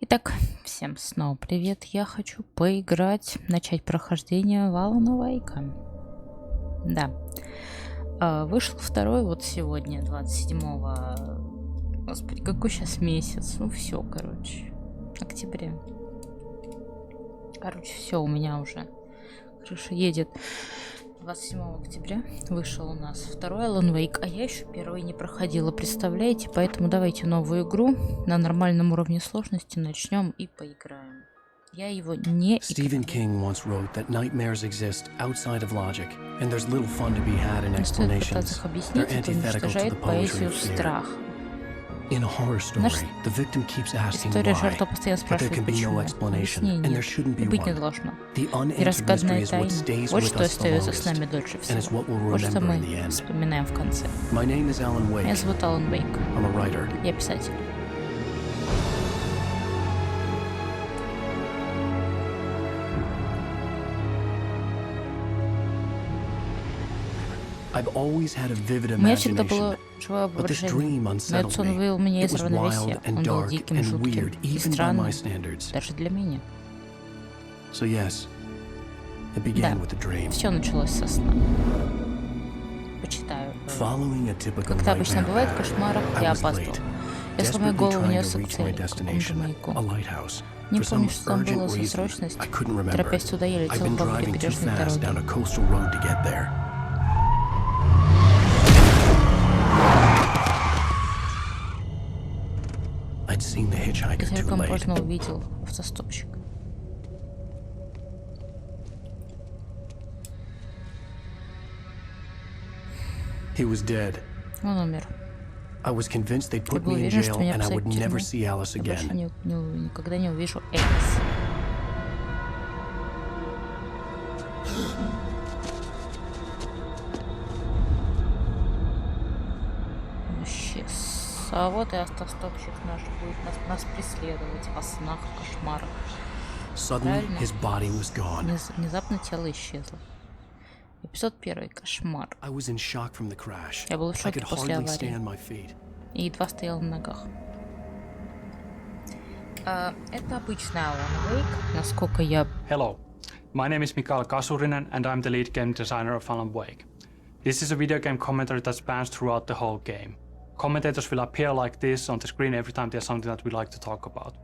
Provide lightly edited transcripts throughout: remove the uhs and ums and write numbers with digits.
Итак, всем снова привет. Я хочу начать прохождение Alan Wake. Да. Вышел второй вот сегодня, 27-го. Господи, какой сейчас месяц? Ну все, короче. Октября. Короче, все, у меня уже крыша едет. 27 октября вышел у нас второй Alan Wake, а я еще первый не проходила, представляете? Поэтому давайте новую игру на нормальном уровне сложности начнем и поиграем. Я его не Stephen King once wrote that nightmares exist outside of logic, and there's little fun to be had in explanations. They're antithetical to the poetry of fear. In a horror story, the victim keeps asking why, but there can be no explanation, and there shouldn't be one. The unanswered mystery is what stays with us the longest, and it's what we'll remember in the end. My name is Alan Wake. Меня зовут Alan Wake. I'm a writer. Я писатель. I've always had a vivid У меня всегда imagination, было живое but this dream воображение. Но unsettled этот сон me. вывел меня It из was равновесия. wild and Он был dark диким, and жутким weird, и even by my странным, standards. даже для меня. So yes, it began with a dream. Все началось со сна. Почитаю. Following a typical Как это обычно nightmare бывает в pattern, кошмарах, I я was опаздывал. late, Я сломаю desperately голову trying нес to к reach my цели, к какому-то destination, маяку. a lighthouse. Не For some помню, что там urgent было за reason, срочность. I couldn't remember. Торопясь туда, я I've летел been по driving too прибрежной fast down a дороге. coastal road to get there. I'd seen the hitchhiker too Зеркалом late. поздно увидел автостопщик. He was dead. Он умер. I was convinced they'd Я put был me in уверен, что jail меня and I посадят would в never тюрьму. see Alice Я больше again. никогда не увижу Элис. Он исчез. А вот и автостопщик наш будет нас преследовать во снах, в кошмарах. Suddenly, Правильно. his body was gone. Внезапно тело исчезло. Эпизод 1. Кошмар. I was in shock from the crash. Я был в I шоке could после hardly аварии. stand my feet. И едва стоял на ногах. Это обычный Alan Wake, насколько я... Hello, my name is Mikael Kasurinen and I'm the lead game designer of Alan Wake. This is a video game commentary that spans throughout the whole game. Commentators will appear like this on the screen every time there's something that we like to talk about.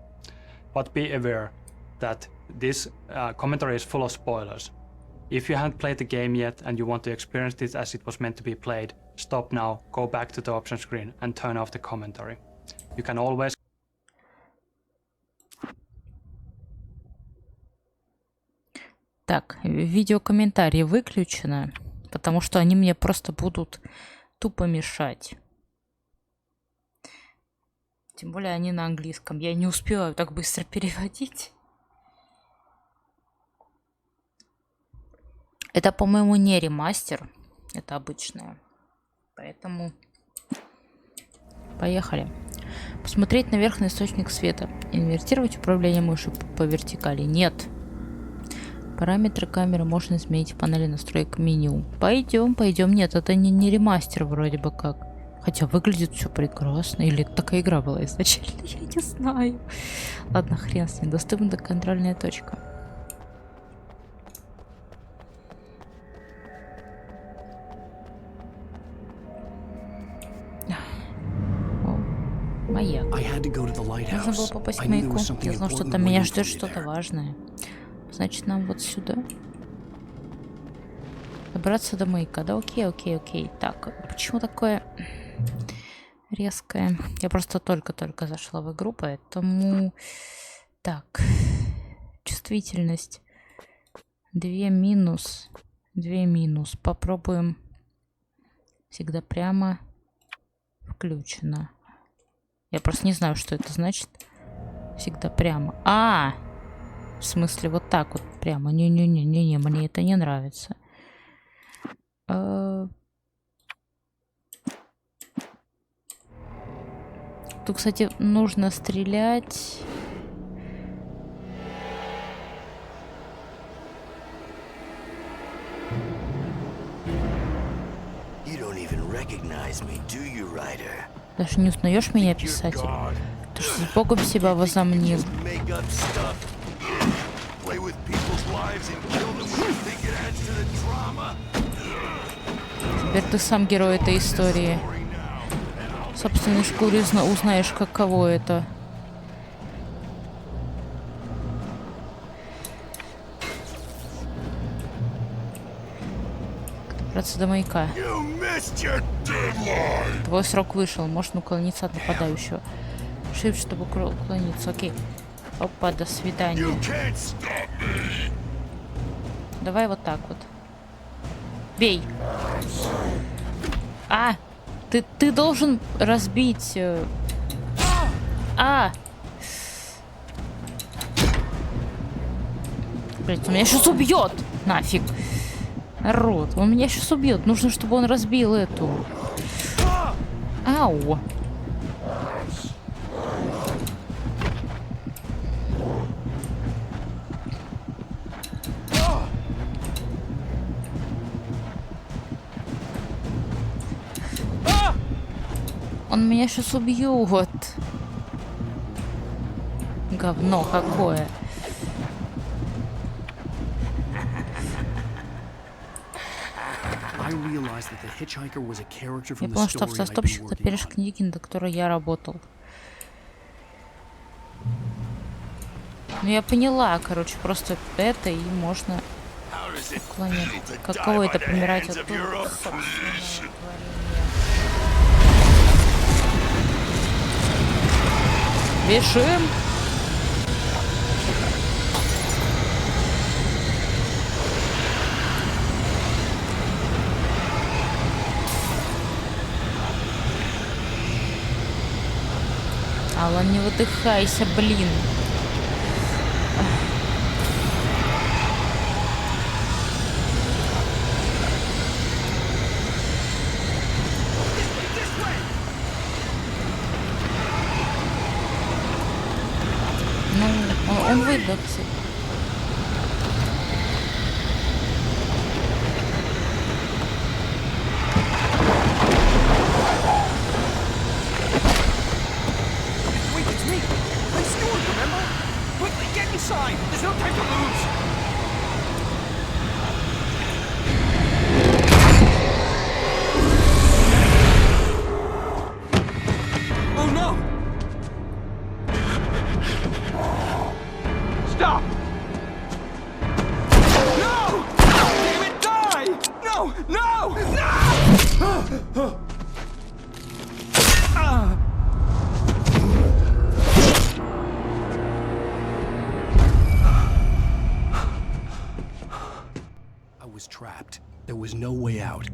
But be aware that this commentary is full of spoilers. If you haven't played the game yet and you want to experience it as it was meant to be played, stop now, go back to the option screen and turn off the commentary. You can always... Так, видеокомментарии выключено, потому что они мне просто будут тупо мешать. Тем более они на английском. Я не успеваю так быстро переводить. Это, по-моему, не ремастер. Это обычное. Поэтому поехали. Посмотреть наверх на источник света. Инвертировать управление мышью по вертикали. Нет. Параметры камеры можно изменить в панели настроек меню. Пойдем. Нет, это не ремастер вроде бы как. Хотя выглядит все прекрасно. Или такая игра была изначально, я не знаю. Ладно, хрен с ним. Доступна контрольная точка. Маяк. Нужно было попасть к маяку. Я знал, что там меня ждет что-то важное. Значит, нам вот сюда. Добраться до маяка. Да, окей. Так, почему такое резкое? Я просто только зашла в игру, поэтому... Так. Чувствительность. 2 минус. Попробуем. Всегда прямо. Включено. Я просто не знаю, что это значит. Всегда прямо. В смысле, вот так вот прямо. Не, мне это не нравится. Тут, кстати, нужно стрелять. Даже не узнаешь меня, писатель? Ты что с Богом себя возомнил? Теперь ты сам герой этой истории. В собственной шкуре узнаешь, каково это. Добраться до маяка. Твой срок вышел. Можно уклониться от нападающего. Shift, чтобы уклониться. Окей. Опа, до свидания. Давай вот так вот. Бей. А! Ты должен разбить... Блять, он меня сейчас убьет! Нафиг. Народ, он меня сейчас убьет. Нужно, чтобы он разбил эту. Ау. Он меня сейчас убьет. Говно какое. Я понял, что автостопщик — это переш книги, над которой я работал. Ну я поняла, короче, просто это и можно уклонять. Каково это помирать от собственного творения. Бежим! Алла, не выдыхайся, блин. Ну, он выдохся.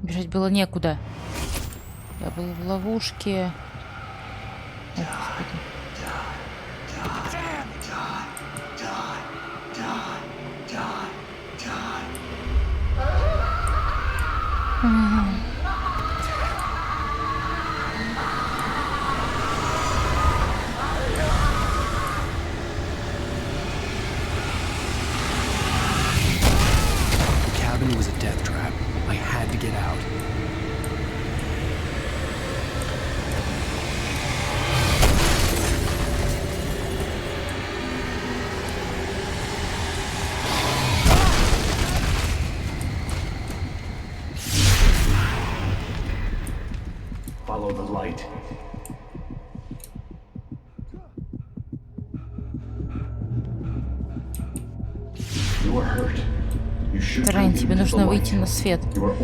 Бежать было некуда. Я был в ловушке. О, Господи. Follow the light. Тарань, тебе нужно выйти на свет. Только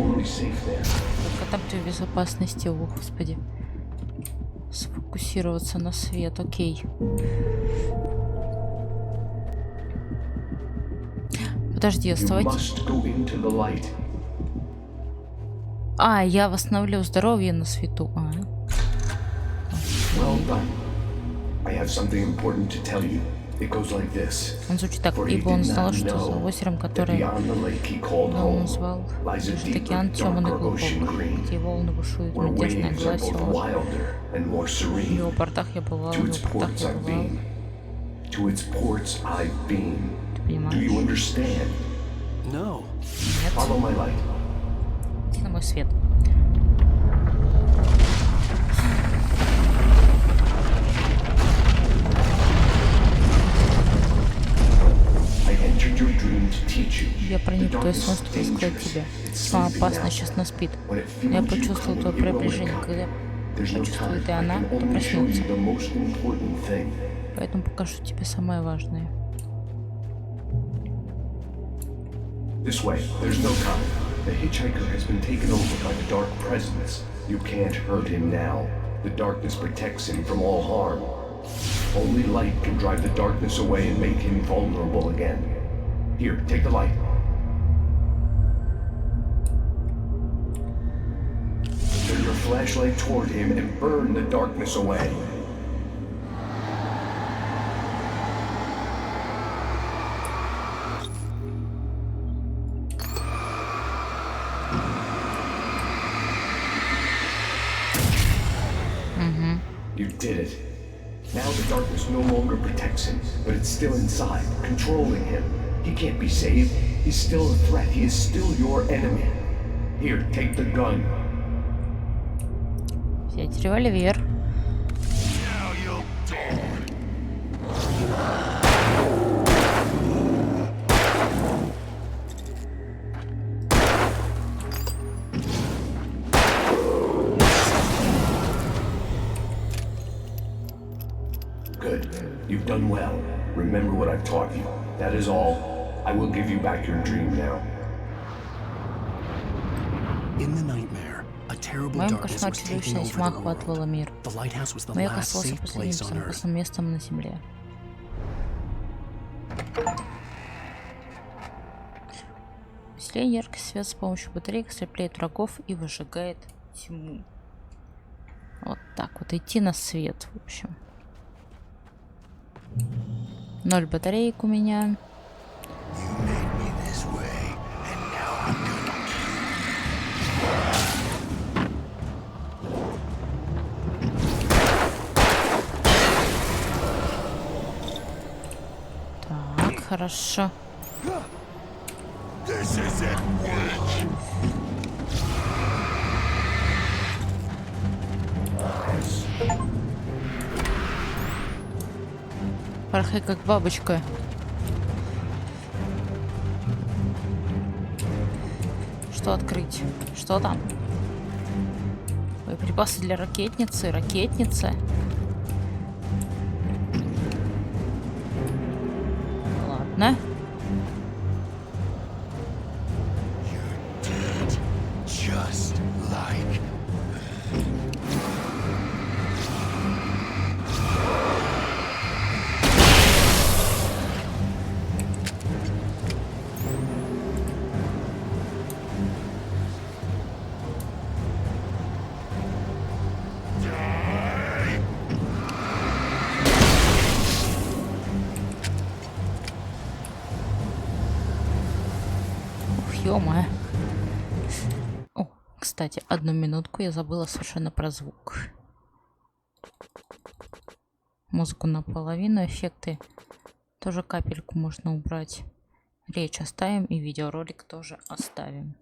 там ты в безопасности. О, Господи. Сфокусироваться на свет. Окей. Подожди, оставайтесь. А, я восстановлю здоровье на свету. Он звучит так, ибо он знал, что за озером, которое он назвал, лежит океан темный и глубокий, где волны бушуют, надежная глазь ложь. В его портах я бывал, в его портах я бывал. Ты понимаешь? Нет. Иди на мой свет. Я проник в твой сон, чтобы сказать тебе. Сон опасно, сейчас она спит. Но я почувствовал твое приближение. Когда почувствует и она, то проснется. Поэтому покажу тебе самое важное. This way. There's no time. The hitchhiker has been taken over by the dark presence. You can't hurt him now. The darkness protects him from all harm. Only light can drive the darkness away and make him vulnerable again. Here, take the light. Turn your flashlight toward him and burn the darkness away. You did it. Now the darkness no longer protects him, but it's still inside, controlling him. He can't be saved. He's still a threat. He is still your enemy. Here, take the gun. Взять револьвер. Good. You've done well. Remember what I've taught you. That is all. I will give you back your dream now. In the nightmare, a terrible darkness was taking over the world. The lighthouse was the last safe place on Earth. Местом на земле. Усиление яркости света с помощью батареек ослепляет врагов и выжигает тьму. Вот так вот идти на свет, в общем. 0 батареек у меня. Так, хорошо. Порхай как бабочка. Что открыть? Что там? Боеприпасы для ракетницы. Ракетница. Ладно. Ё-моё. О, кстати, 1 минутку я забыла совершенно про звук. Музыку наполовину, эффекты тоже капельку можно убрать. Речь оставим и видеоролик тоже оставим.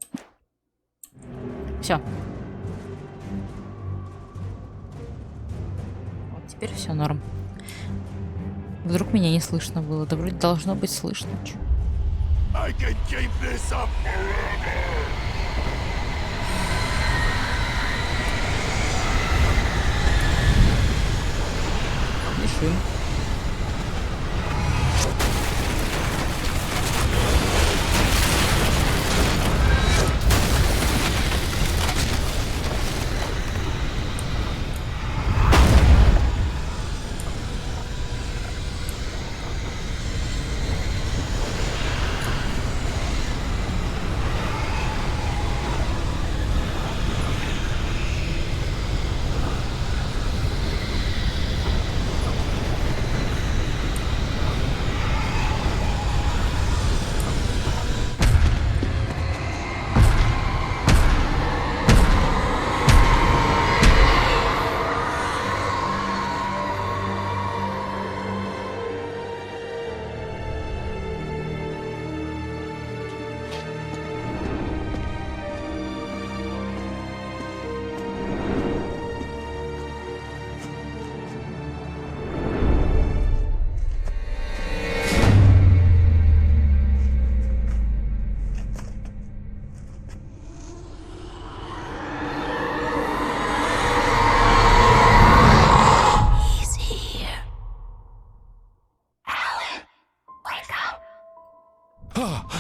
Все. Вот теперь все норм. Вдруг меня не слышно было. Да вроде должно быть слышно. Чё? I can keep this up forever. Решим.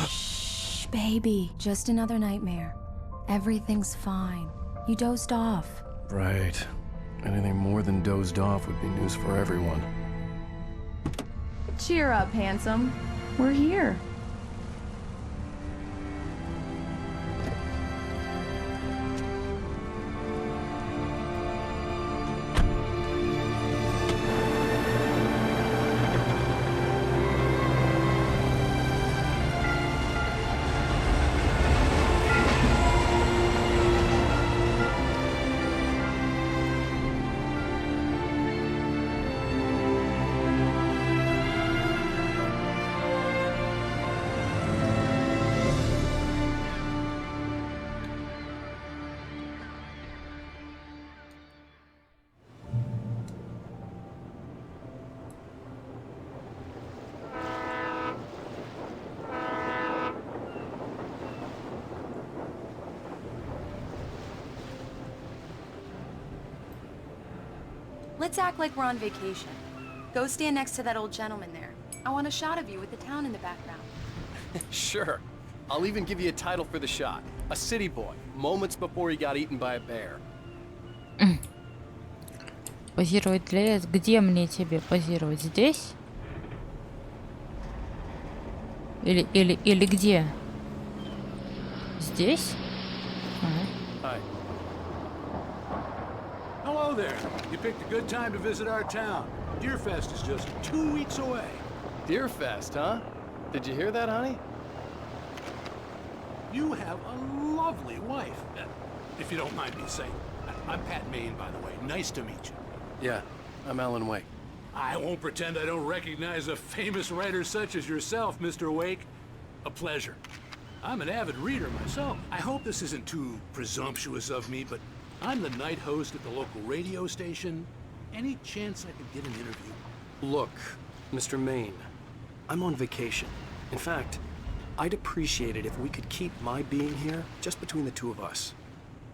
Shh, baby. Just another nightmare. Everything's fine. You dozed off. Right. Anything more than dozed off would be news for everyone. Cheer up, handsome. We're here. Let's act like we're on vacation. Go stand next to that old gentleman there. I want a shot of you with the town in the background. Sure. I'll even give you a title for the shot. A city boy, moments before he got eaten by a bear. Позировать для... Где мне тебе позировать? Здесь? Или где? Здесь? Hi. Hello there. You picked a good time to visit our town. Deerfest is just 2 weeks away. Deerfest, huh? Did you hear that, honey? You have a lovely wife. If you don't mind me saying. I'm Pat Maine, by the way. Nice to meet you. Yeah, I'm Alan Wake. I won't pretend I don't recognize a famous writer such as yourself, Mr. Wake. A pleasure. I'm an avid reader myself. I hope this isn't too presumptuous of me, but I'm the night host at the local radio station. Any chance I could get an interview? Look, Mr. Maine, I'm on vacation. In fact, I'd appreciate it if we could keep my being here just between the two of us.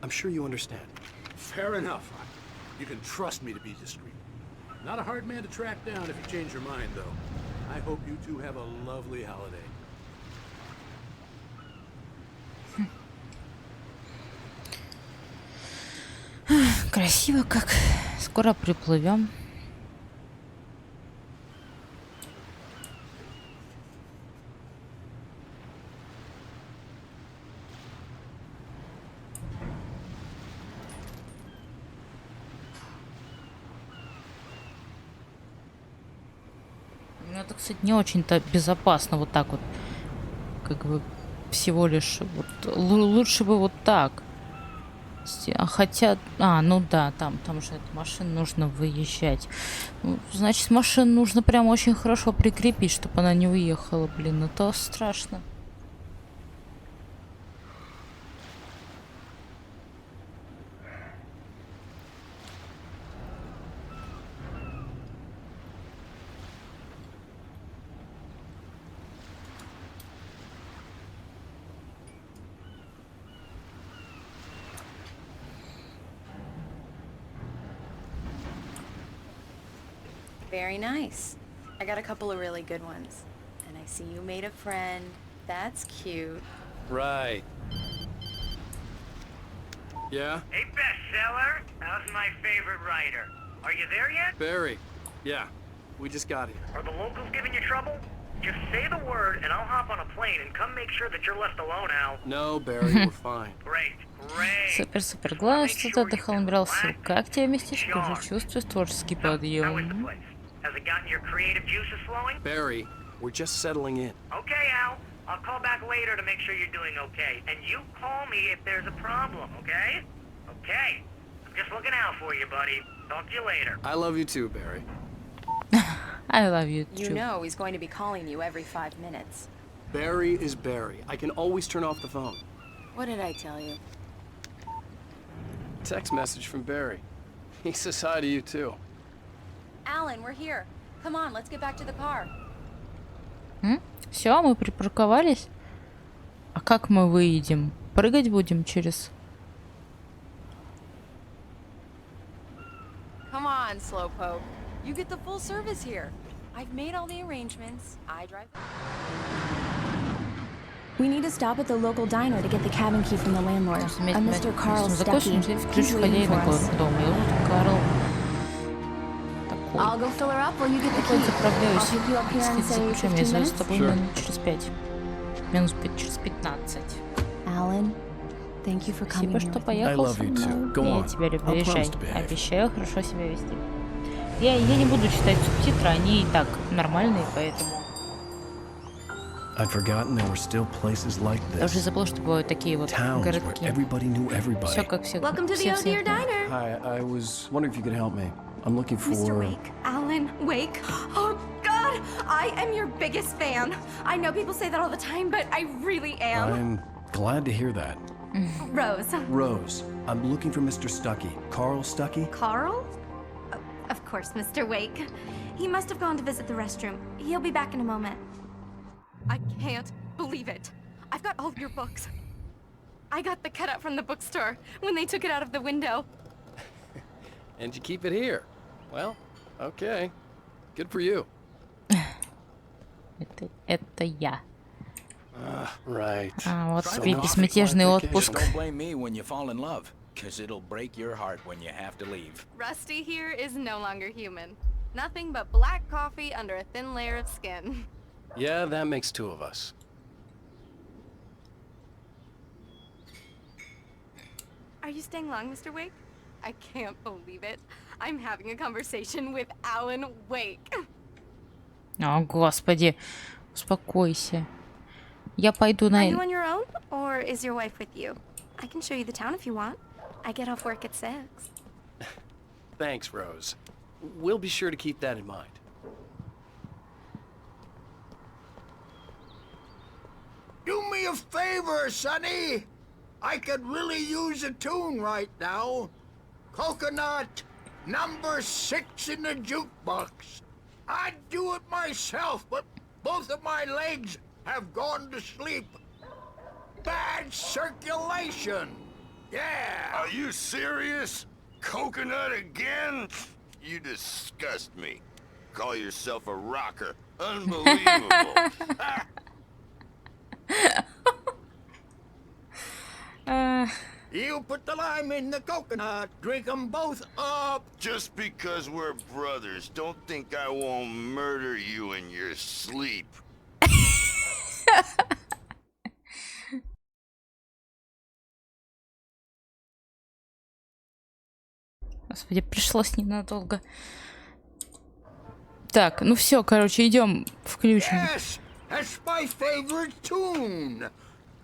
I'm sure you understand. Fair enough. You can trust me to be discreet. Not a hard man to track down if you change your mind, though. I hope you two have a lovely holiday. Красиво как. Скоро приплывем. Ну, это, кстати, не очень-то безопасно вот так вот. Как бы всего лишь вот лучше бы вот так. Хотя, ну да, там же от машин нужно выезжать. Ну, значит, машину нужно прям очень хорошо прикрепить, чтобы она не уехала, блин, это страшно. Very nice. I got a couple of really good ones. And I see you made a friend. That's cute. Right. Yeah? Hey, bestseller. How's my favorite writer? Are you there yet? Barry. Yeah. We just got here. Are the locals giving you trouble? Just say the word and I'll hop on a plane and come make sure that you're left alone, Al. No, Barry, we're fine. Great, great. Супер. Главное, что ты отдыхал, набирался. Как тебе местечко? Уже чувствуешь творческий подъем? Has it gotten your creative juices flowing? Barry, we're just settling in. Okay, Al. I'll call back later to make sure you're doing okay. And you call me if there's a problem, okay? Okay. I'm just looking out for you, buddy. Talk to you later. I love you too, Barry. I love you too. You know he's going to be calling you every 5 minutes. Barry is Barry. I can always turn off the phone. What did I tell you? Text message from Barry. He says hi to you too. Alan, we're here. Come on, let's get back to the car. Все, мы припарковались. А как мы выедем? Прыгать будем через... Come on, Slowpoke. You get the full service here. I've made all the arrangements. I drive... We need to stop at the local diner to get the cabin key from the landlord. I'm Mr. Carl Stuckey. He's waiting for us. I'll go fill her up while you get the key. I'll pick you up here in, say, 15 minutes. Sure. Минус 5 через 15. Alan, thank you for coming Спасибо, что поехал со мной. Я тебя люблю, езжай. Обещаю хорошо себя вести. Я не буду читать субтитры, они и так нормальные, поэтому... I'd forgotten there were still places like this. Я уже забыл, что бывают такие вот городки. Все как всегда. Welcome to the Deer Diner. Hi, I was wondering if you could help me. I'm looking for... Mr. Wake. Alan Wake. Oh, God! I am your biggest fan. I know people say that all the time, but I really am. I'm glad to hear that. Rose. Rose, I'm looking for Mr. Stuckey. Carl Stuckey? Carl? Of course, Mr. Wake. He must have gone to visit the restroom. He'll be back in a moment. I can't believe it. I've got all of your books. I got the cutout from the bookstore when they took it out of the window. And you keep it here. Well, okay. Good for you. Это я. Right. Вот тебе безмятежный отпуск. Don't blame me when you fall in love, because it'll break your heart when you have to leave. Rusty here is no longer human. Nothing but black coffee under a thin layer of skin. Yeah, that makes two of us. Are you staying long, Mr. Wake? I can't believe it. I'm having a conversation with Alan Wake. О, господи. Успокойся. Я пойду на... Are you on your own, or is your wife with you? I can show you the town if you want. I get off work at 6. Thanks, Rose. We'll be sure to keep that in mind. Do me a favor, Sonny. I could really use a tune right now. Coconut, number 6 in the jukebox. I'd do it myself, but both of my legs have gone to sleep. Bad circulation. Yeah. Are you serious? Coconut again? You disgust me. Call yourself a rocker. Unbelievable. You put the lime in the coconut, drink them both up. Just because we're brothers, don't think I won't murder you in your sleep. Господи, пришлось ненадолго. Так, ну все, короче, идем, включим. Yes, that's my favorite tune.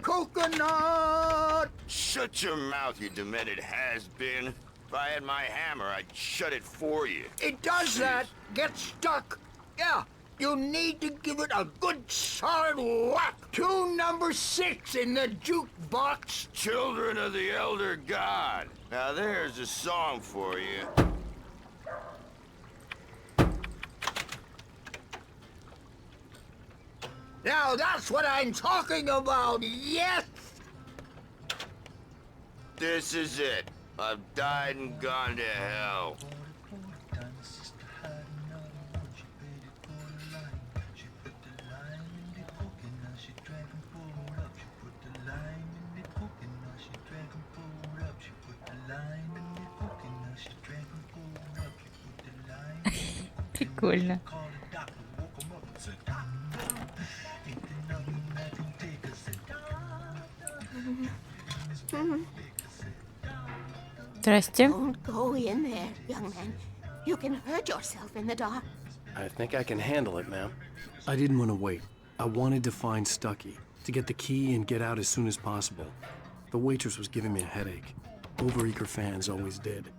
Coconut! Shut your mouth, you demented has-been. If I had my hammer, I'd shut it for you. It does that. Get stuck. Yeah, you need to give it a good solid whack. Tune number 6 in the jukebox. Children of the Elder God. Now there's a song for you. Now that's what I'm talking about, yes! This is it. I've died and gone to hell. Прикольно. Здрасте. Don't go in there, young man. You can hurt yourself in the dark. I think I can handle it, ma'am. I didn't want to wait. I wanted to find Stuckey, to get the key and get out as soon as possible. The waitress was giving me a headache. Overeager fans always did.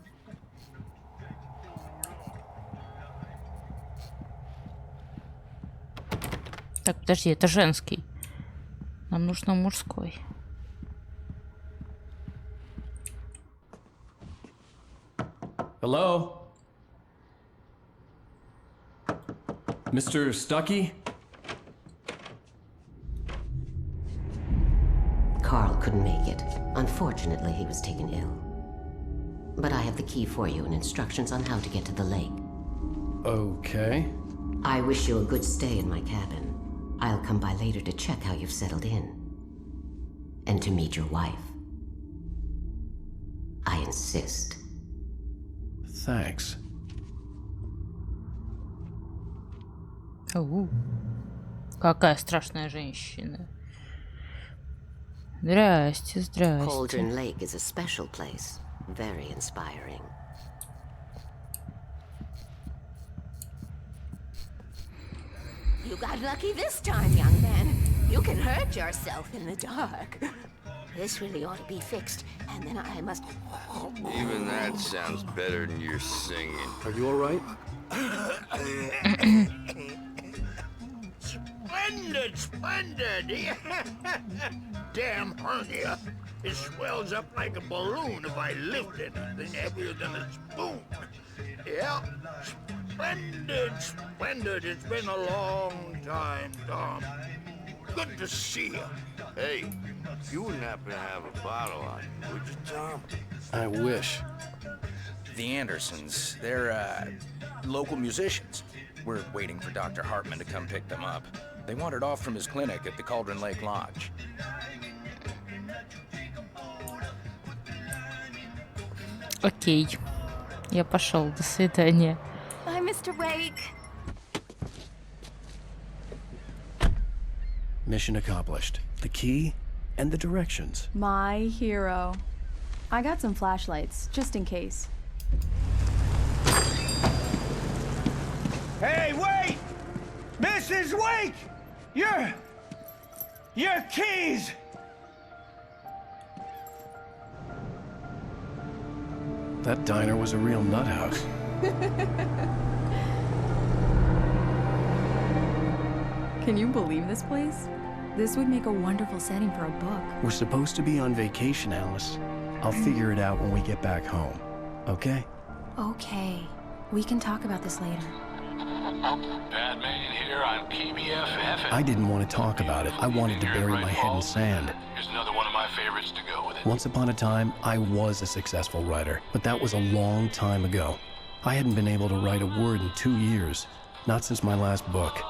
Так, подожди, это женский. Нам нужно мужской. Hello? Mr. Stuckey? Carl couldn't make it. Unfortunately, he was taken ill. But I have the key for you and instructions on how to get to the lake. Okay. I wish you a good stay in my cabin. I'll come by later to check how you've settled in. and to meet your wife. I insist. Thanks. Какая страшная женщина. Здрасте, здрасте. Cauldron Lake is a special place. Very inspiring. You got lucky this time, young man. You can hurt yourself in the dark. This really ought to be fixed, and then I must... Even that sounds better than your singing. Are you all right? Splendid, splendid! Damn hernia. It swells up like a balloon if I lift anything heavier than a spoon. Yeah, splendid, splendid. It's been a long time, Tom. Good to see you. Hey, you wouldn't happen to have a bottle on you, would you, Tom? I wish. The Andersons, they're, local musicians. We're waiting for Dr. Hartman to come pick them up. They wandered off from his clinic at the Cauldron Lake Lodge. Окей. Я пошел. До свидания. Bye, Mr. Wake. Mission accomplished. The key and the directions. My hero. I got some flashlights, just in case. Hey, wait! Mrs. Wake! Your keys! That diner was a real nut house. Can you believe this place? This would make a wonderful setting for a book. We're supposed to be on vacation, Alice. I'll figure it out when we get back home. Okay? Okay. We can talk about this later. Batman here on PBFF. I didn't want to talk about it. I wanted to bury my head in sand. Here's another one of my favorites to go with it. Once upon a time, I was a successful writer, but that was a long time ago. I hadn't been able to write a word in 2 years, not since my last book.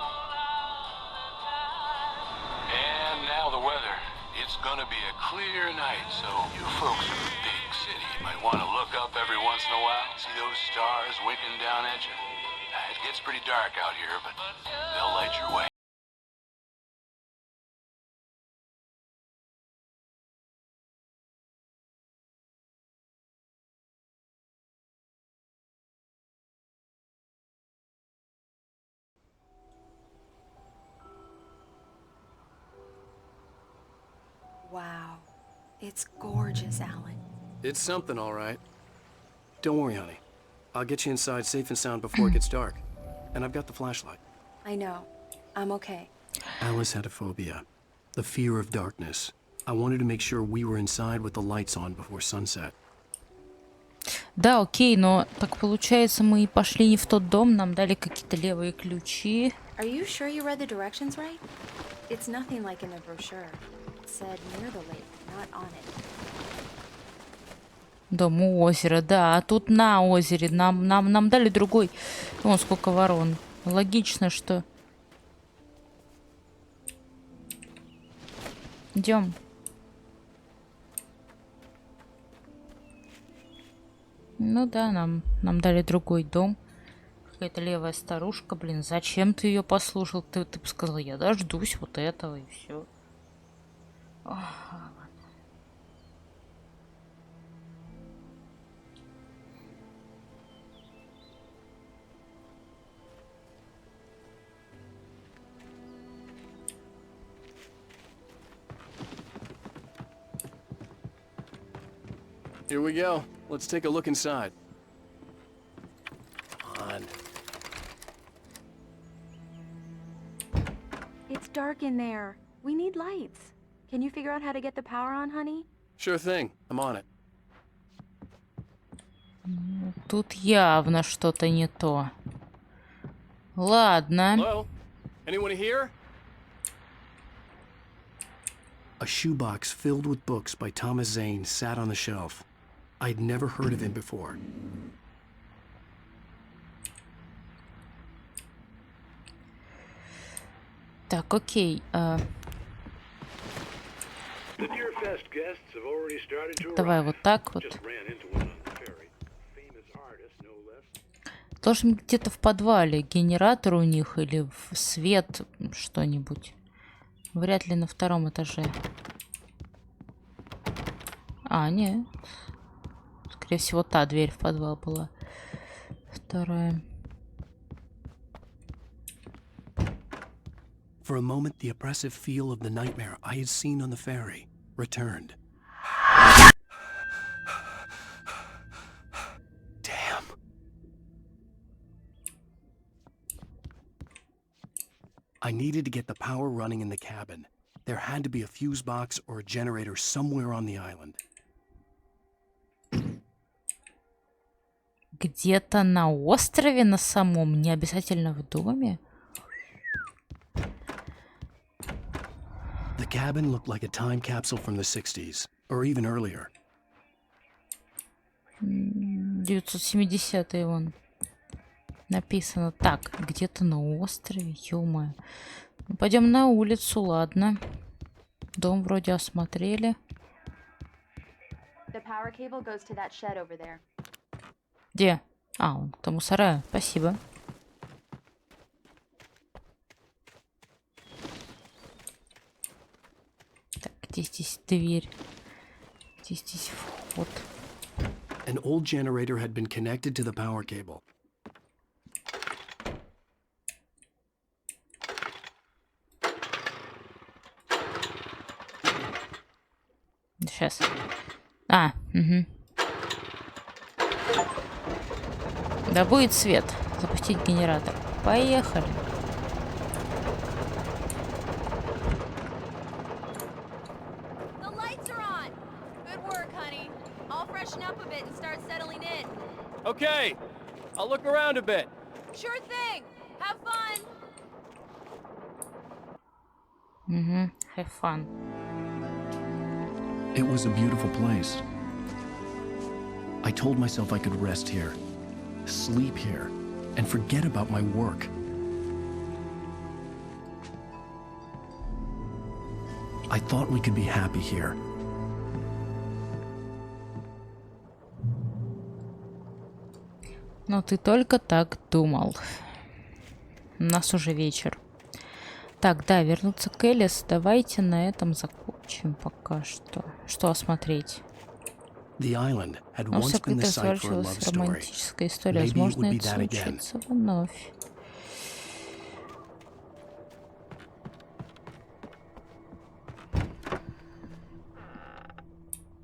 And now the weather. It's gonna be a clear night, so you folks in the big city might want to look up every once in a while, see those stars winking down at you. It gets pretty dark out here, but they'll light your way. Wow. It's gorgeous, Alan. It's something, all right. Don't worry, honey. I'll get you inside safe and sound before it gets dark. And I've got the flashlight. I know. I'm okay. Alice had a phobia. The fear of darkness. I wanted to make sure we were inside with the lights on before sunset. Да, окей, но так получается, мы пошли не в тот дом, нам дали какие-то левые ключи. Are you sure you read the directions right? It's nothing like in the brochure. It said near the lake, not on it. Дом у озера, да, а тут на озере. Нам дали другой. Вон сколько ворон. Логично, что... Идем. Ну да, нам дали другой дом. Какая-то левая старушка. Блин, зачем ты ее послушал? Ты бы сказал, я дождусь вот этого и все. Here we go. Let's take a look inside. Come on. It's dark in there. We need lights. Can you figure out how to get the power on, honey? Sure thing. I'm on it. Тут явно что-то не то. Ладно. Hello? Anyone here? A shoebox filled with books by Thomas Zane sat on the shelf. I'd never heard of him before. Так, окей. Давай вот так вот. Должен где-то в подвале генератор у них или в свет что-нибудь. Вряд ли на втором этаже. А, нет. Скорее всего, та дверь в подвал была. Вторая. For a moment, the oppressive feel of the nightmare I had seen on the ferry returned. Damn. I needed to get the power running in the cabin. There had to be a fuse box or a generator somewhere on the island. Где-то на острове на самом, не обязательно в доме. The cabin looked like a time capsule from the 60s, or even earlier. 970-е вон. Написано так, где-то на острове, ё-моё. Ну, пойдем на улицу, ладно. Дом вроде осмотрели. Где? А, он к тому сараю. Спасибо. Так, где здесь дверь? Где здесь вход? An old generator had been connected to the power cable. Сейчас. А, угу. Да будет свет. Запустить генератор. Поехали. Okay, I'll look around a bit. Sure thing. Have fun. Have fun. It was a beautiful place. I told myself I could rest here, sleep here, and forget about my work. I thought we could be happy here. Но ты только так думал. У нас уже вечер. Так, да, вернуться к Элис. Давайте на этом закончим пока что. Что осмотреть? Ну, все как-то сворачивалась романтическая история. Возможно, это случится вновь.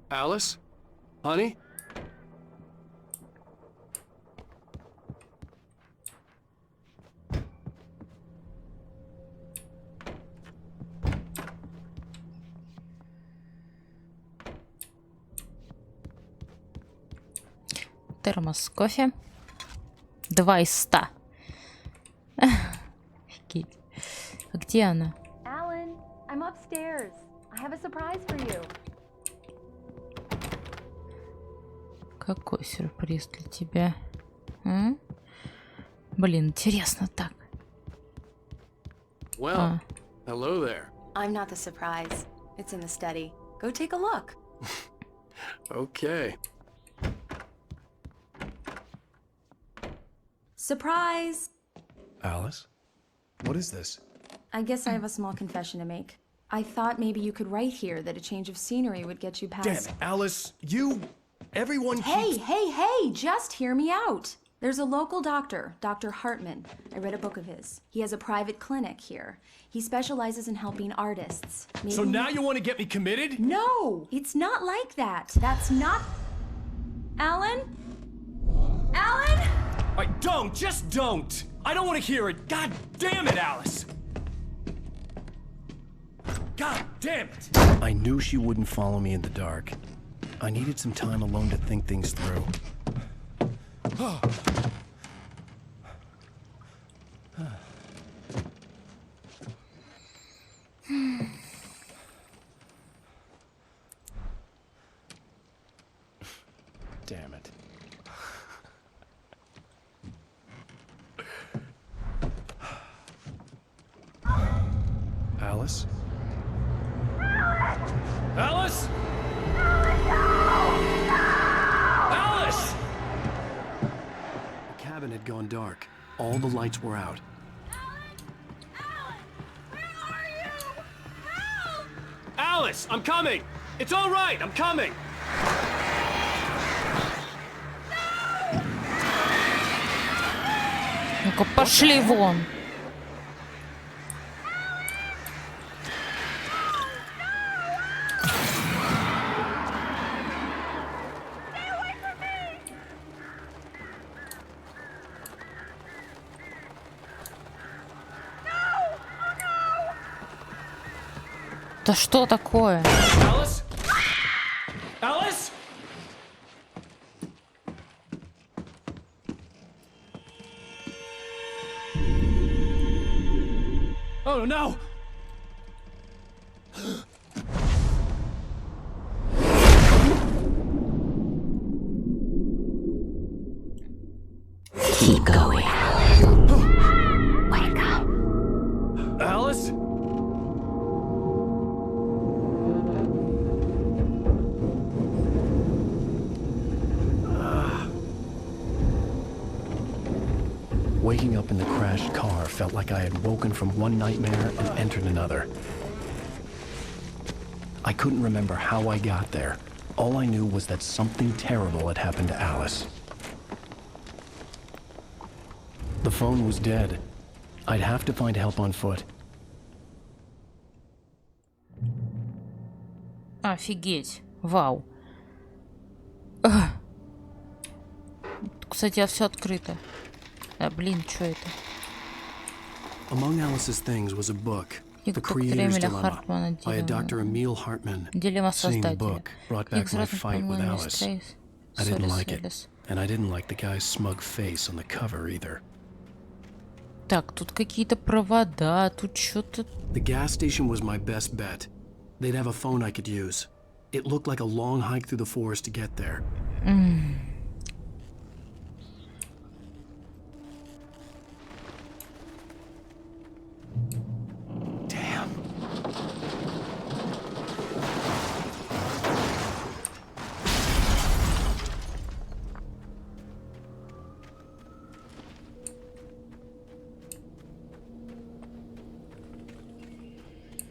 Alice? Honey? Термос с кофе. 2 из 100. Офигеть. А где она? Alan, I'm upstairs. I have a surprise for you. Какой сюрприз для тебя? А? Блин, интересно так. Well, hello there. I'm not the surprise. It's in the study. Go take a look. Okay. Surprise! Alice? What is this? I guess I have a small confession to make. I thought maybe you could write here that a change of scenery would get you past... Damn it, Alice! Everyone keeps... Hey! Just hear me out! There's a local doctor, Dr. Hartman. I read a book of his. He has a private clinic here. He specializes in helping artists. Maybe... So now you want to get me committed? No! It's not like that. That's not... Alan? Alan? Don't! Just don't! I don't want to hear it! God damn it, Alice! God damn it! I knew she wouldn't follow me in the dark. I needed some time alone to think things through. Damn it. Alice? Alice? Alice! The cabin had gone dark. All the lights were out. Alice, I'm coming! It's all right, I'm coming! Ну-ка, пошли вон! Да что такое? Alice? Alice? Oh no! Keep going. Wake up. Alice? Waking up in the crashed car felt like I had woken from one nightmare and entered another. I couldn't remember how I got there. All I knew was that something terrible had happened to Alice. The phone was dead. I'd have to find help on foot. Офигеть. Вау. Кстати, все открыто. А, блин, что это? Among Alice's things was a book, The Creator's Dilemma, by a Dr. Emil Hartman. Seeing the book brought back my fight with Alice. I didn't like it, and I didn't like the guy's smug face on the cover either. Так, тут какие-то провода, тут что-то... The gas station was my best bet. They'd have a phone I could use. It looked like a long hike through the forest to get there. Damn.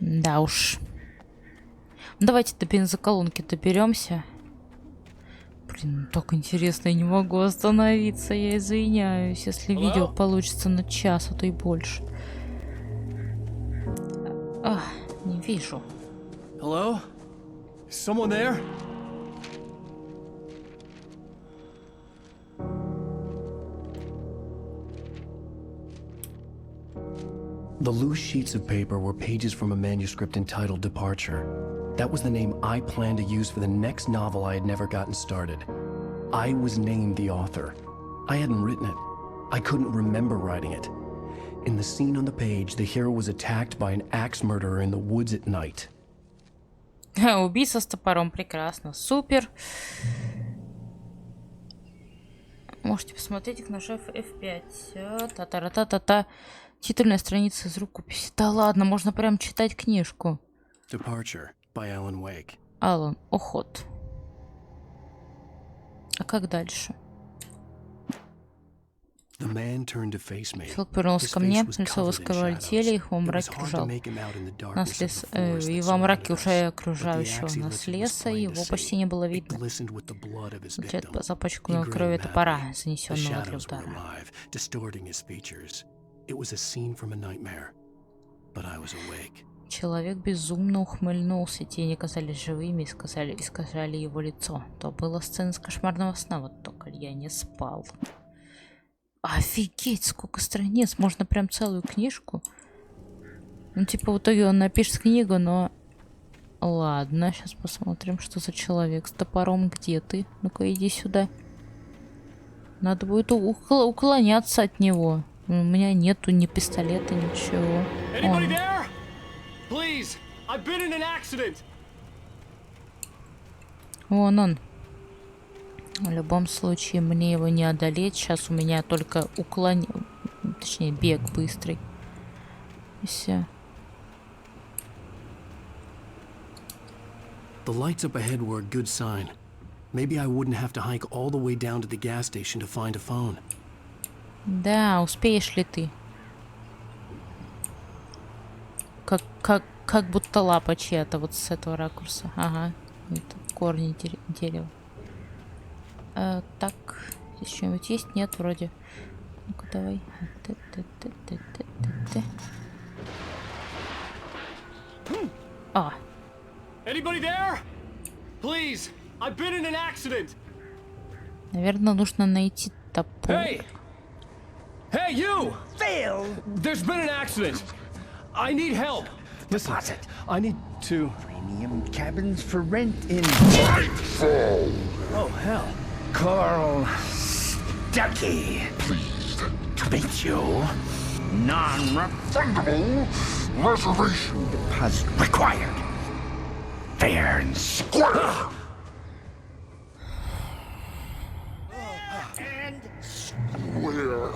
Да уж. Давайте до бензоколонки доберемся. Блин, так интересно, я не могу остановиться, я извиняюсь, если видео получится на час, а то и больше. Не вижу. Hello? Is someone there? The loose sheets of paper were pages from a manuscript entitled Departure. That was the name I planned to use for the next novel I had never gotten started. I was named the author. I hadn't written it. I couldn't remember writing it. In the scene on the page, the hero was attacked by an axe murderer in the woods at night. Убийца с топором, прекрасно, супер. Можете посмотреть их, нажав F5. Та-та-та-та-та. Титульная страница из рукописи. Да ладно, можно прям читать книжку. Departure by Alan Wake. Алан, уход. А как дальше? Человек повернулся ко мне, лицо его скрывали теле, их во мраке окружал нас лес, и во мраке уже окружающего нас леса, его почти не было видно. Звучит запачканную кровью топора, занесенного для удара. Человек безумно ухмыльнулся, тени казались живыми и искажали его лицо. То была сцена из кошмарного сна, вот только я не спал. Офигеть, сколько страниц, можно прям целую книжку. Ну, типа, в итоге он напишет книгу, но... Ладно, сейчас посмотрим, что за человек с топором. Где ты? Ну-ка, иди сюда. Надо будет уклоняться от него. У меня нету ни пистолета, ничего. Вон он. В любом случае, мне его не одолеть. Сейчас у меня только точнее, бег быстрый. И все. The lights up ahead were a good sign. Maybe I wouldn't have to hike all the way down to the gas station to find a phone. Да, успеешь ли ты? Как будто лапа чья-то вот с этого ракурса. Ага, это корни дерева. Так, здесь что-нибудь есть? Нет, вроде. Ну-ка, давай. А. Anybody there? Please, I've been in an accident. Наверное, нужно найти топор. Hey! Hey, you! Phil! There's been an accident. I need help. Listen, I need to... Premium cabins for rent in... Oh, hell. Carl Stuckey. Pleased to meet you. Non-refundable reservation deposit required. Fair and square. And square.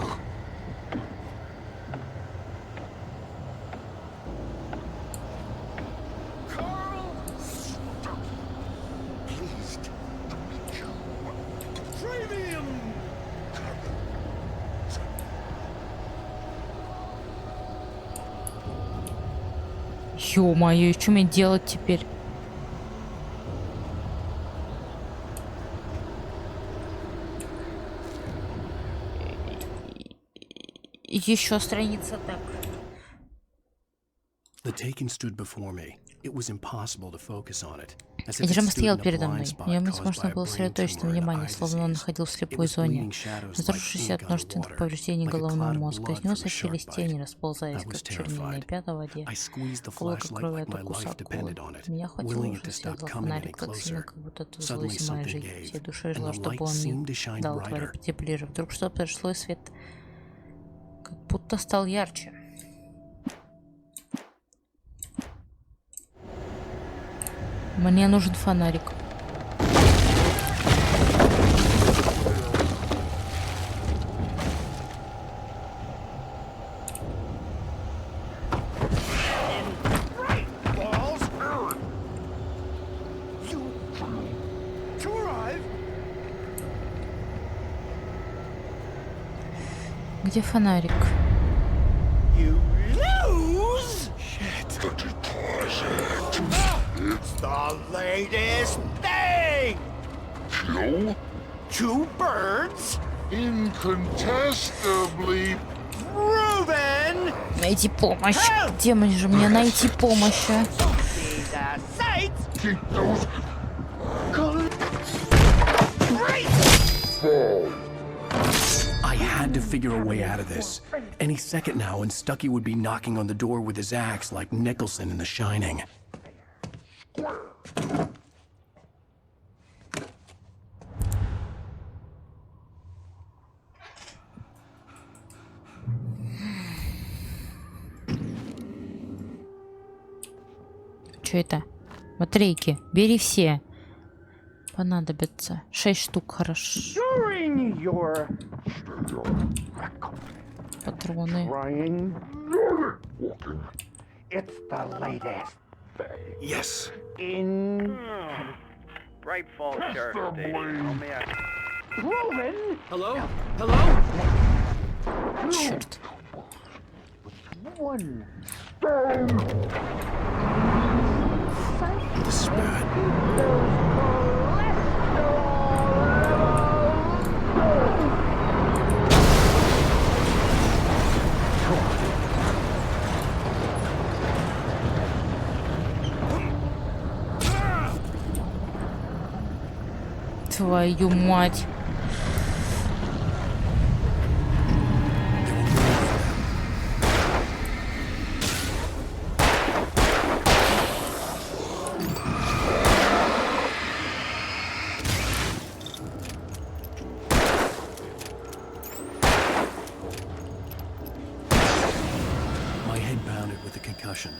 Carl Stuckey. Pleased to meet you. Premium. Ё-моё, и что мне делать теперь? Еще страница так. Эдирам стоял передо мной. Невозможно было сосредоточить внимание, словно он находил в слепой зоне. Разрушившись от множественных повреждений головного мозга, из него сочились тени, расползаясь, как чернильные пятна в воде. Колока крови от укуса акулы. Меня хватило ужаса, я дал фонарик так сильно, как будто это взвылась моя жизнь. Всей душой желал, чтобы он мне дал твари потеплее. Вдруг что-то произошло, и свет как будто стал ярче. Мне нужен фонарик. Где фонарик? It's the latest thing! Kill 2 birds? Incontestably proven! Найти помощь. Где же мне найти помощь? Keep those I had to figure a way out of this. Any second now, and Stuckey would be knocking on the door with his axe like Nicholson in The Shining. Что это? Батарейки. Бери все. Понадобится. 6 штук, хорошо. Патроны. It's the latest. Yes. In Bright Falls Sheriff Station. proven. Hello? Hello? Черт. One stone. This is bad. Твою мать. My head pounded with a concussion.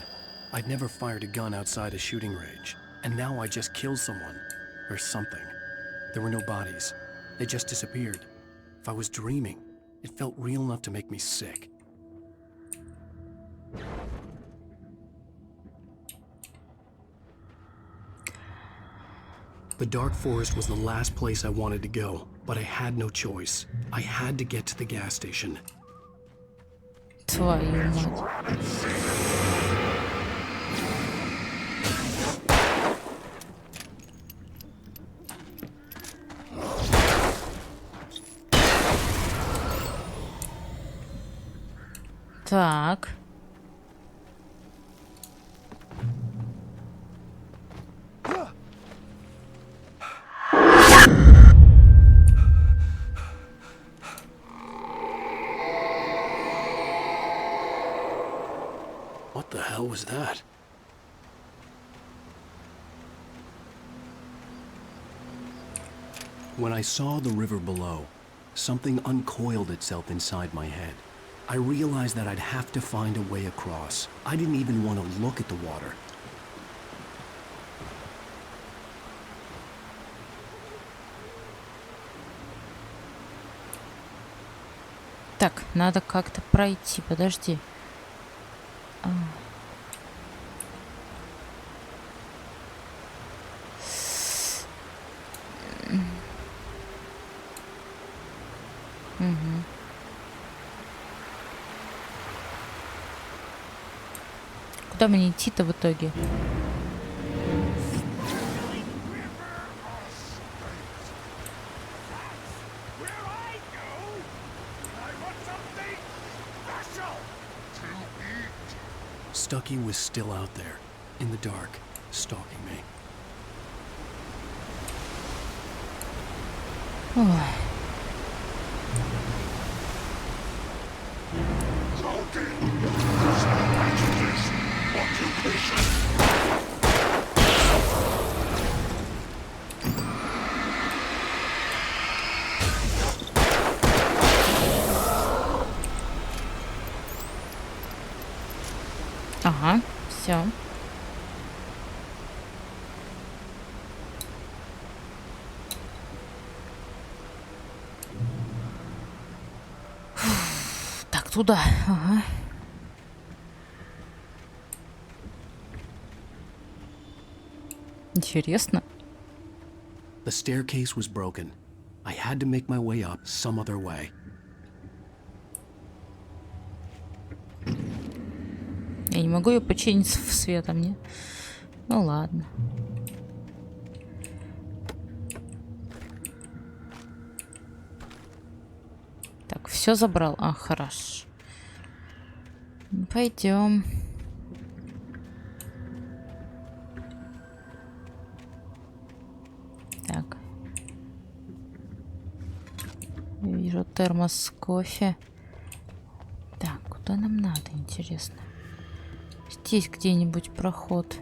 I'd never fired a gun outside a shooting range, and now I just killed someone. Or something. There were no bodies. They just disappeared. If I was dreaming, it felt real enough to make me sick. The dark forest was the last place I wanted to go, but I had no choice. I had to get to the gas station. Твою мать. Так. What the hell was that? When I saw the river below, something uncoiled itself inside my head. I realized that I'd have to find a way across. I didn't even want to look at the water. Так, надо как-то пройти. Подожди. Куда мне идти-то в итоге? Stucky was still out there, in the dark, stalking me. Ой. Ага, все. Так, туда. Ага. Интересно. The staircase was broken. I had to make my way up some other way. Я не могу ее починить в свет, а мне? Ну ладно. Так, все забрал. А, хорошо. Пойдем. Так. Вижу термос с кофе. Так, куда нам надо, интересно? Здесь где-нибудь проход.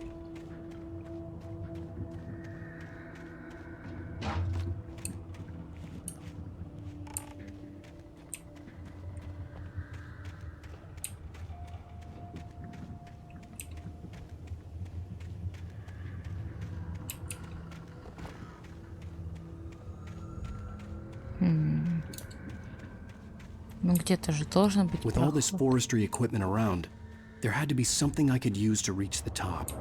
Ну где-то же должен быть With all this проход. forestry equipment around, there had to be something I could use to reach the top.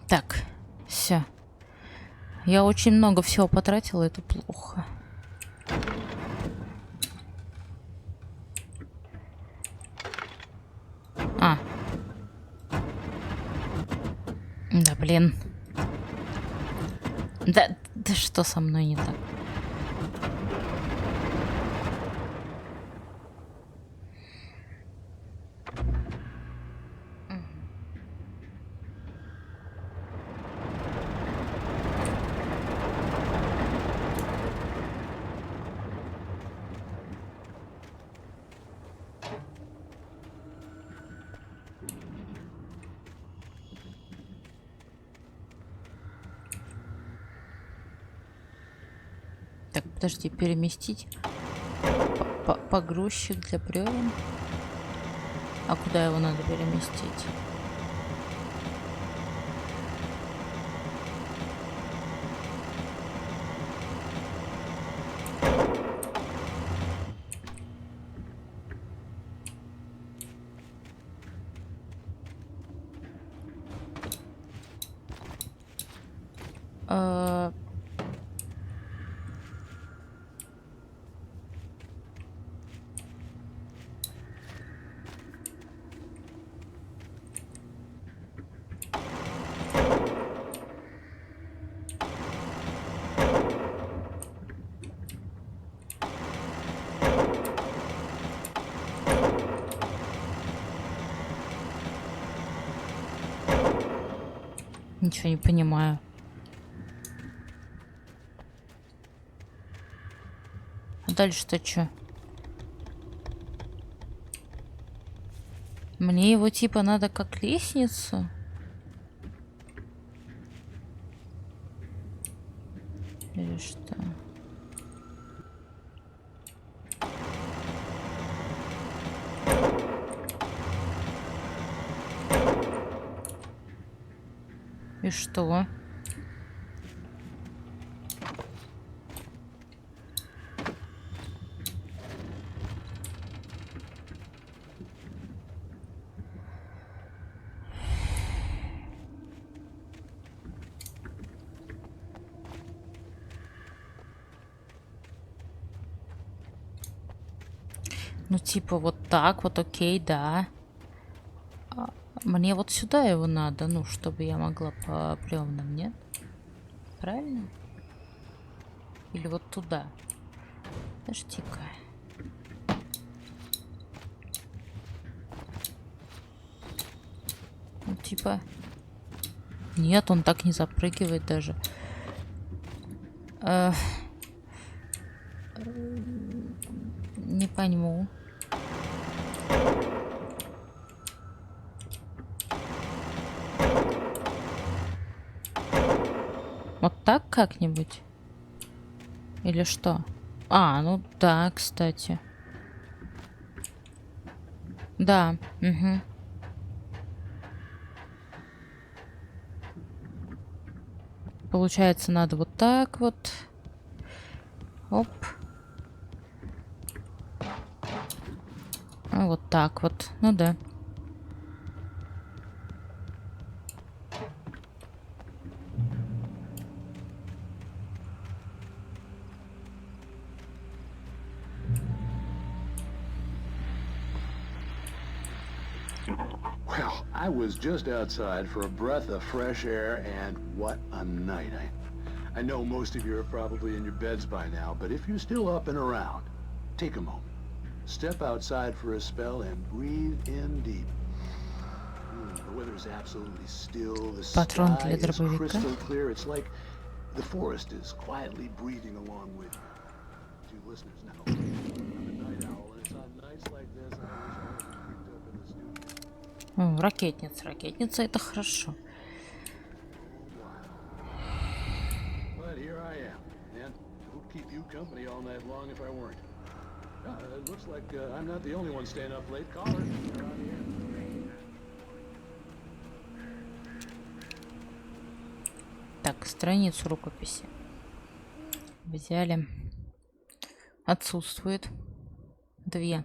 Так, все. Я очень много всего потратила, это плохо. А. Да, блин. Да что со мной не так? Так, подожди, переместить погрузчик для бревен. А куда его надо переместить? Ничего не понимаю. А дальше-то что? Мне его типа надо как лестницу? Или что? И что? Ну, типа, вот так вот, окей, да. Мне вот сюда его надо, ну, чтобы я могла по бревнам, нет? Правильно? Или вот туда? Подожди-ка. Ну, типа... Нет, он так не запрыгивает даже. Не пойму. Вот так как-нибудь? Или что? А, ну да, кстати. Да, угу. Получается, надо вот так вот. Оп. А вот так вот. Ну да. Well, I was just outside for a breath of fresh air, and what a night. I know most of you are probably in your beds by now, but if you're still up and around, take a moment. Step outside for a spell and breathe in deep. The weather is absolutely still. The sky is crystal clear. It's like the forest is quietly breathing along with you. To listeners now, I'm a night owl, and it's on nights like this I wish I was picked up in the studio. Ракетница. Ракетница — это хорошо. But here I am, and would keep you company all night long if I weren't. It looks like I'm not the only one staying up late. Caller, you're on the air. Так, страницу рукописи взяли. Отсутствует. 2.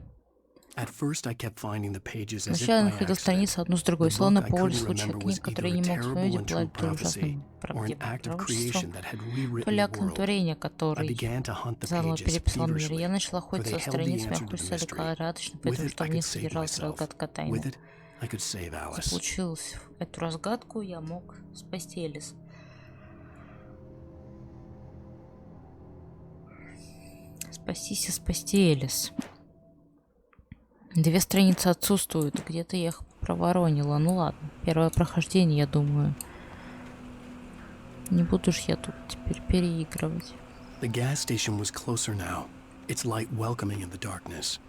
Сначала находил страницы одну с другой, словно по воле случая книг, которые не мог вспомнить, была то ли ужасным правдивым пророчеством, то ли актом творения, который заново переписал мир. Я начал охотиться за страницами, охотиться лихорадочно, поэтому что в них содержалась разгадка тайны. Заполучил эту разгадку, я мог спасти Элис. Спасти Элис. 2 страницы отсутствуют. Где-то я их проворонила. Ну ладно. Первое прохождение, я думаю. Не буду ж я тут теперь переигрывать. The gas station was closer now. Its light welcoming in the darkness.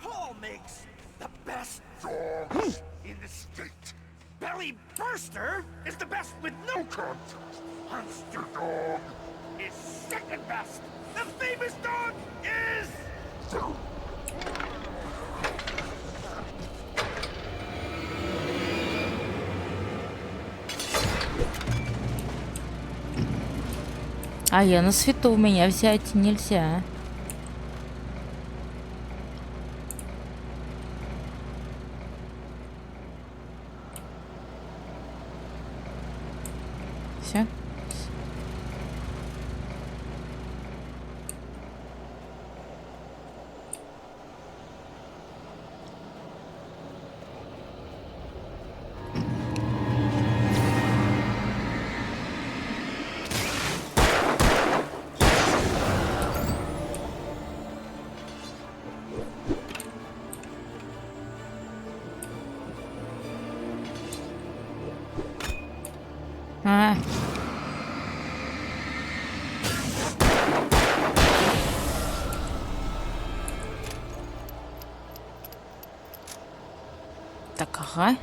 Paul makes the best dogs in the state. Belly Burster is the best with no context. Monster dog. is second best. The famous dog is... А я на свету, меня взять нельзя. Все. Так, ага.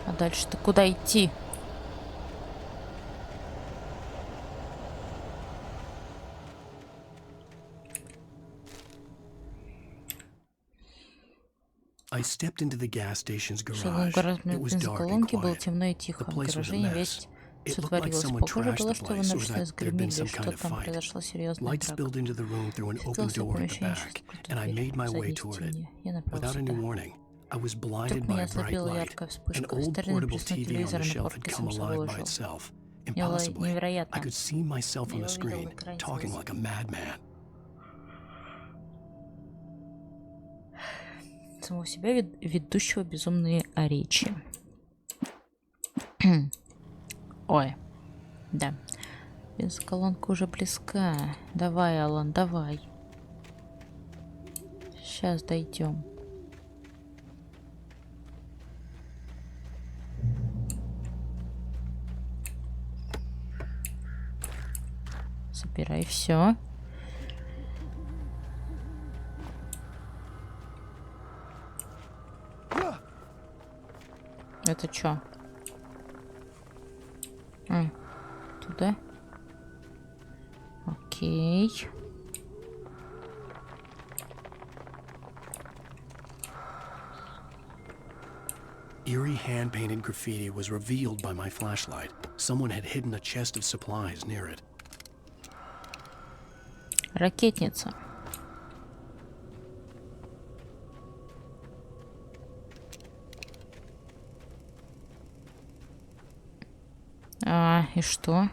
А дальше-то куда идти? I stepped into the gas station's garage. It was dark and quiet. The place was a mess. It looked like someone trashed the place, or that there'd been some kind of fight. Light spilled into the room through an open door at the back, and I made my way toward it. Without any warning, I was blinded by a bright light. An old portable TV on the shelf had come alive by itself. Impossibly, I could see myself on the screen, talking like a madman. Самого себя ведущего безумные речи. Ой, да. Бензоколонка уже близка. Давай, Алан, давай. Сейчас дойдем. Собирай все. Это чё? Туда? Окей. Eerie hand-painted graffiti was revealed by my flashlight. Someone had hidden a chest of supplies near it. Ракетница. И что?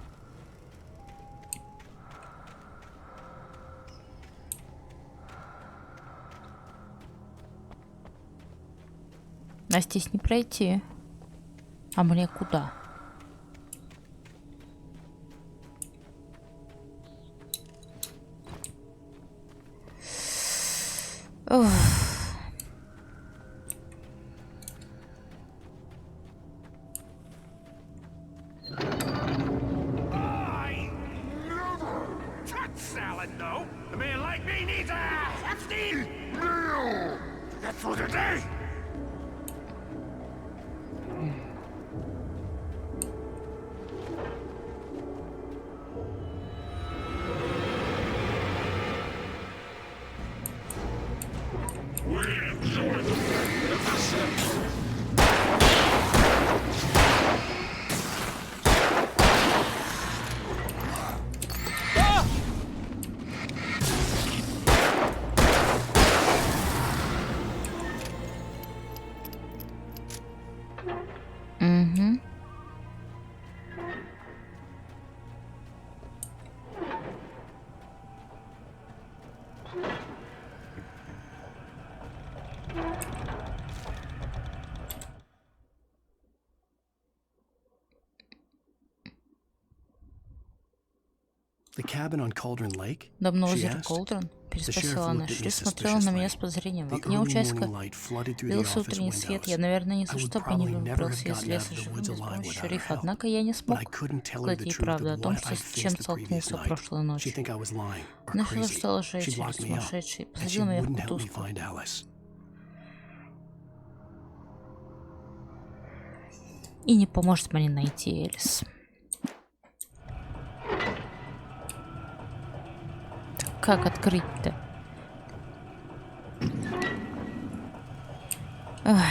А здесь не пройти. А мне куда? Ух. Дом на озере Колдрон? Переспросила она. Шериф смотрела на меня с подозрением. В окне участка лился утренний свет. Я, наверное, ни за что бы не выбрался из леса живым без помощи шерифа. Однако я не смог сказать ей правду о том, с чем столкнулся прошлой ночью. Она решила, что лжет через сумасшедший. Посадила меня в кутузку. И не поможет мне найти Элис. Так, как открыть-то? Ах.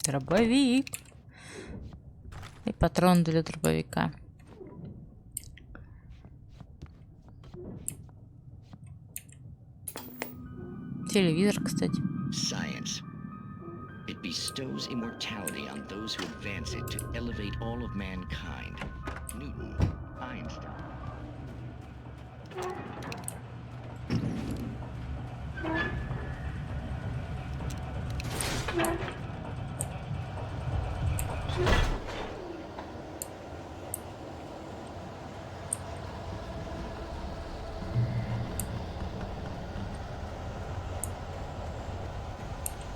Дробовик. И патрон для дробовика. Телевизор, кстати. Science. It bestows immortality on those who advance it to elevate all of mankind. Newton, Einstein.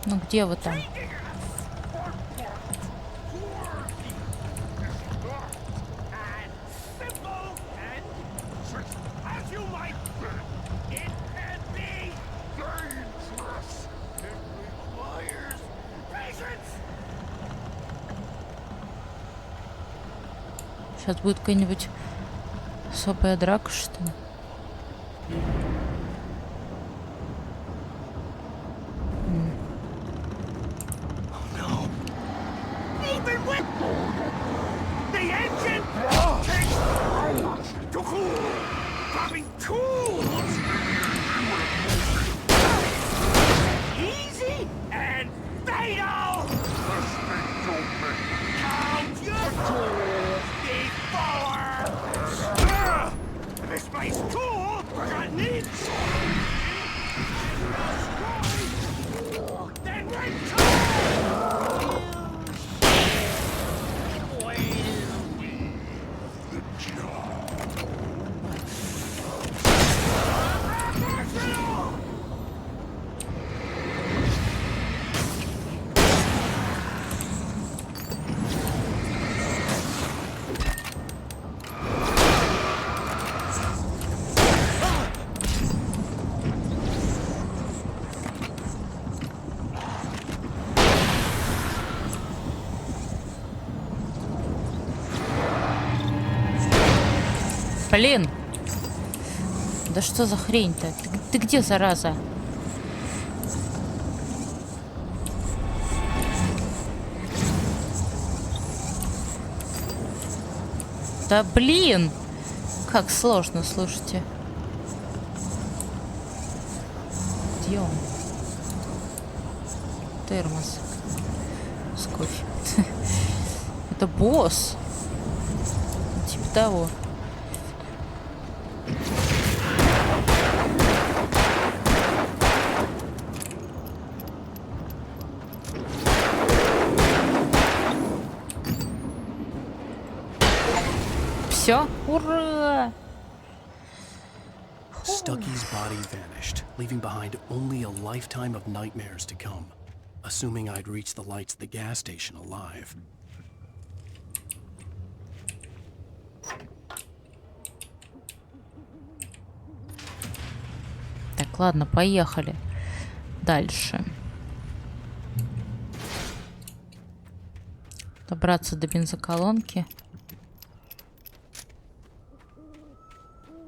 Ну где вы там? Сейчас будет какая-нибудь особая драка, что ли? Блин! Да что за хрень-то? Ты где, зараза? Да блин! Как сложно, слушайте. Где он? Термос с кофе. Это босс. Типа того. Все, ура! Stucky's body vanished, leaving behind only a lifetime of nightmares to come. Assuming I'd reach the lights of the gas station alive. Так, ладно, поехали. Дальше. Добраться до бензоколонки.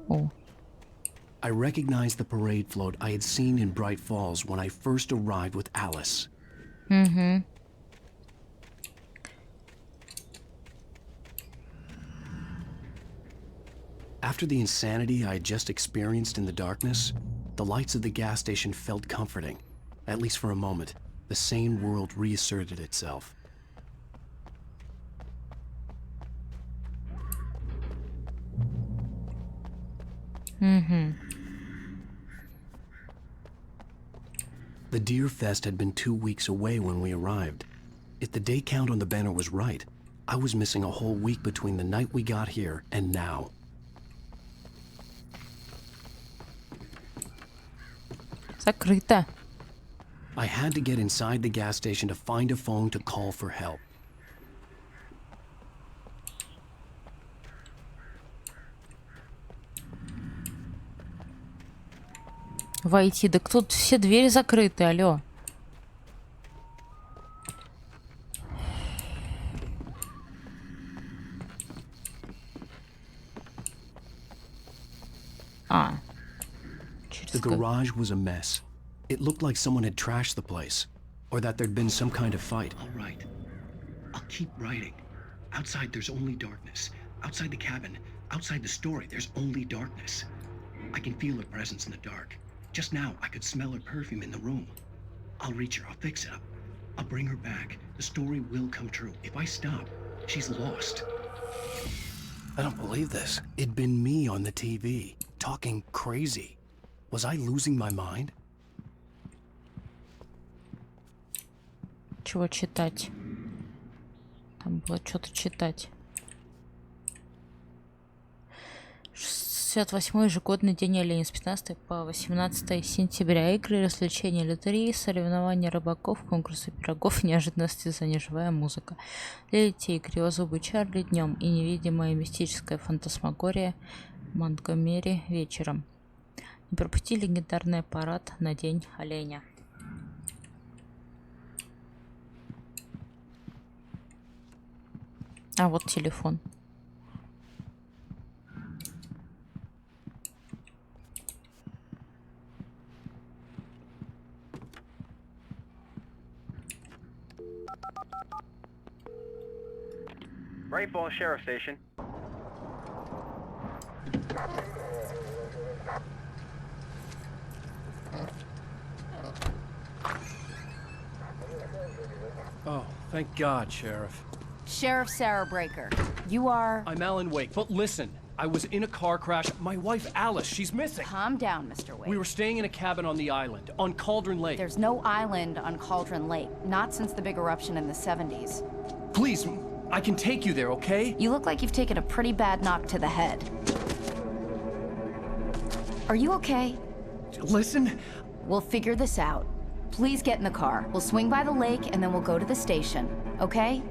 О. I recognized the parade float I had seen in Bright Falls when I first arrived with Alice. Угу. After the insanity I had just experienced in the darkness, the lights of the gas station felt comforting. At least for a moment, the sane world reasserted itself. Mm-hmm. The Deer Fest had been 2 weeks away when we arrived. If the day count on the banner was right, I was missing a whole week between the night we got here and now. Закрыто. I had to get inside the gas station to find a phone to call for help. войти. Да тут все двери закрыты, алло. The garage was a mess. It looked like someone had trashed the place, or that there'd been some kind of fight. All right. I'll keep writing. Outside, there's only darkness. Outside the cabin, outside the story, there's only darkness. I can feel her presence in the dark. Just now, I could smell her perfume in the room. I'll reach her. I'll fix it up. I'll bring her back. The story will come true. If I stop, she's lost. I don't believe this. It'd been me on the TV, talking crazy. Was I losing my mind? Чего читать? Там было что-то читать. 68-й ежегодный день оленя с 15 по 18 сентября. Игры, развлечения, лотереи, соревнования рыбаков, конкурсы пирогов, неожиданное состязание, живая музыка. Для детей кривозубый Чарли днем и невидимая мистическая фантасмагория Монтгомери вечером. Не пропусти легендарный парад на день оленя. А вот телефон. Great Falls Sheriff Station. Oh, thank God, Sheriff. Sheriff Sarah Breaker. You are... I'm Alan Wake, but listen. I was in a car crash. My wife, Alice, she's missing. Calm down, Mr. Wake. We were staying in a cabin on the island, on Cauldron Lake. There's no island on Cauldron Lake. Not since the big eruption in the 70s. Please, I can take you there, okay? You look like you've taken a pretty bad knock to the head. Are you okay? Listen. We'll figure this out. Please get in the car. We'll swing by the lake and then we'll go to the station, okay?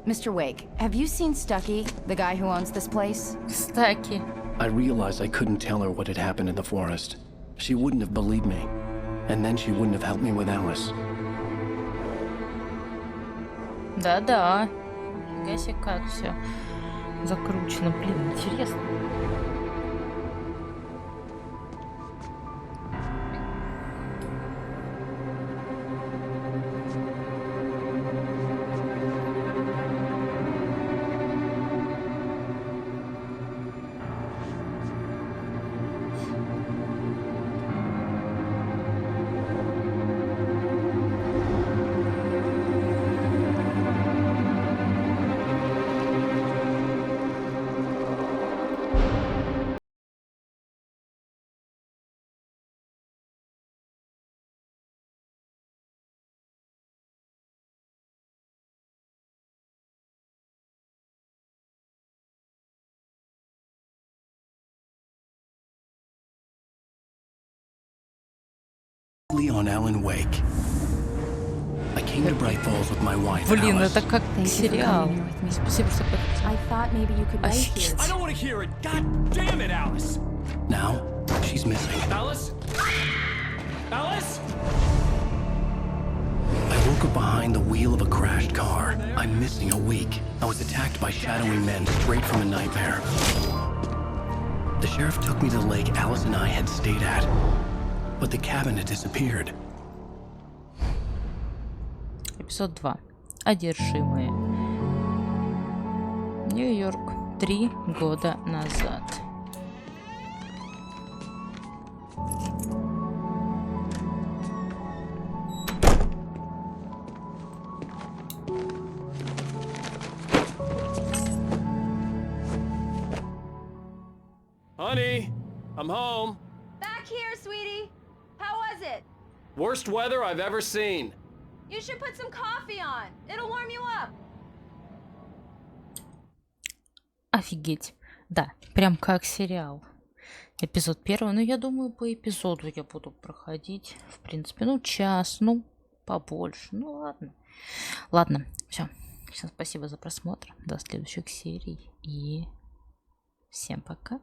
Mr. Wake, have you seen Stucky, the guy who owns this place? Stucky. I realized I couldn't tell her what had happened in the forest. She wouldn't have believed me. And then she wouldn't have helped me with Alice. Да-да. Фига себе, как все закручено. Блин, интересно. On Alan Wake. I came to Bright Falls with my wife. Блин, это как сериал. Спасибо, что I thought maybe you could wait here. I don't want to hear it. God damn it, Alice. Now, she's missing. Alice? Alice? I woke up behind the wheel of a crashed car. I'm missing a week. I was attacked by shadowy men straight from a nightmare. The sheriff took me to the lake Alice and I had stayed at. But the cabin had disappeared. Эпизод 2. Одержимые. Нью-Йорк. 3 года назад. Honey, I'm home. Back here, sweetie. How was it? Worst weather I've ever seen. You should put some coffee on. It'll warm you up. Офигеть. Да, прям как сериал. Эпизод 1. Ну, я думаю, по эпизоду я буду проходить. В принципе, ну, час, ну, побольше. Ну, ладно. Ладно, все. Всем спасибо за просмотр. До следующих серий. И всем пока.